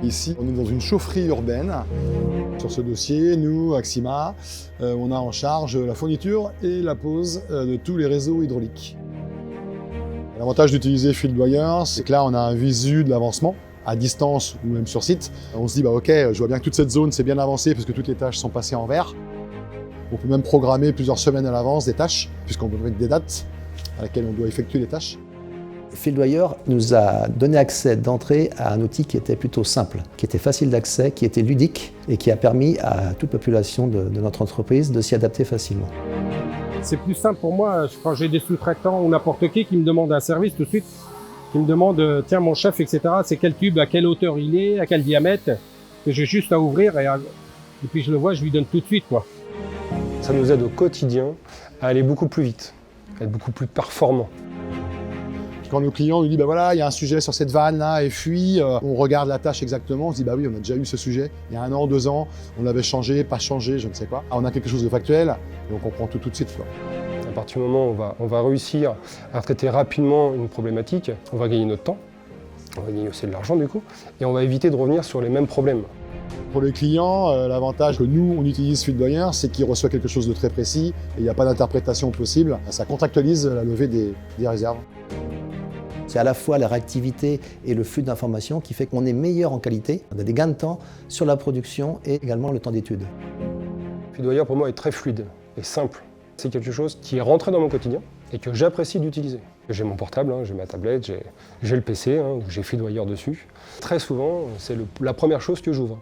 Ici, on est dans une chaufferie urbaine. Sur ce dossier, nous, Axima, on a en charge la fourniture et la pose de tous les réseaux hydrauliques. L'avantage d'utiliser FieldWire, c'est que là, on a un visu de l'avancement à distance ou même sur site. On se dit, ok, je vois bien que toute cette zone s'est bien avancée parce que toutes les tâches sont passées en vert. On peut même programmer plusieurs semaines à l'avance des tâches, puisqu'on peut mettre des dates à laquelle on doit effectuer les tâches. FieldWire nous a donné accès d'entrée à un outil qui était plutôt simple, qui était facile d'accès, qui était ludique et qui a permis à toute population de notre entreprise de s'y adapter facilement. C'est plus simple pour moi quand j'ai des sous-traitants ou n'importe qui me demande un service tout de suite, qui me demande tiens mon chef, etc. C'est quel tube, à quelle hauteur il est, à quel diamètre, que j'ai juste à ouvrir et puis je le vois, je lui donne tout de suite, quoi. Ça nous aide au quotidien à aller beaucoup plus vite, à être beaucoup plus performant. Quand le client nous dit, bah voilà, il y a un sujet sur cette vanne là, et fuit, on regarde la tâche exactement, on se dit, bah oui, on a déjà eu ce sujet, il y a 1 an, 2 ans, on l'avait changé, pas changé, je ne sais quoi. On a quelque chose de factuel, et on comprend tout de suite, quoi. À partir du moment où on va réussir à traiter rapidement une problématique, on va gagner notre temps, on va gagner aussi de l'argent du coup, et on va éviter de revenir sur les mêmes problèmes. Pour les clients, l'avantage que nous, on utilise FieldWire, c'est qu'il reçoit quelque chose de très précis, et il n'y a pas d'interprétation possible. Ça contractualise la levée des réserves. C'est à la fois la réactivité et le flux d'informations qui fait qu'on est meilleur en qualité. On a des gains de temps sur la production et également le temps d'étude. FieldWire pour moi est très fluide et simple. C'est quelque chose qui est rentré dans mon quotidien et que j'apprécie d'utiliser. J'ai mon portable, j'ai ma tablette, j'ai le PC, où j'ai FieldWire dessus. Très souvent, c'est la première chose que j'ouvre.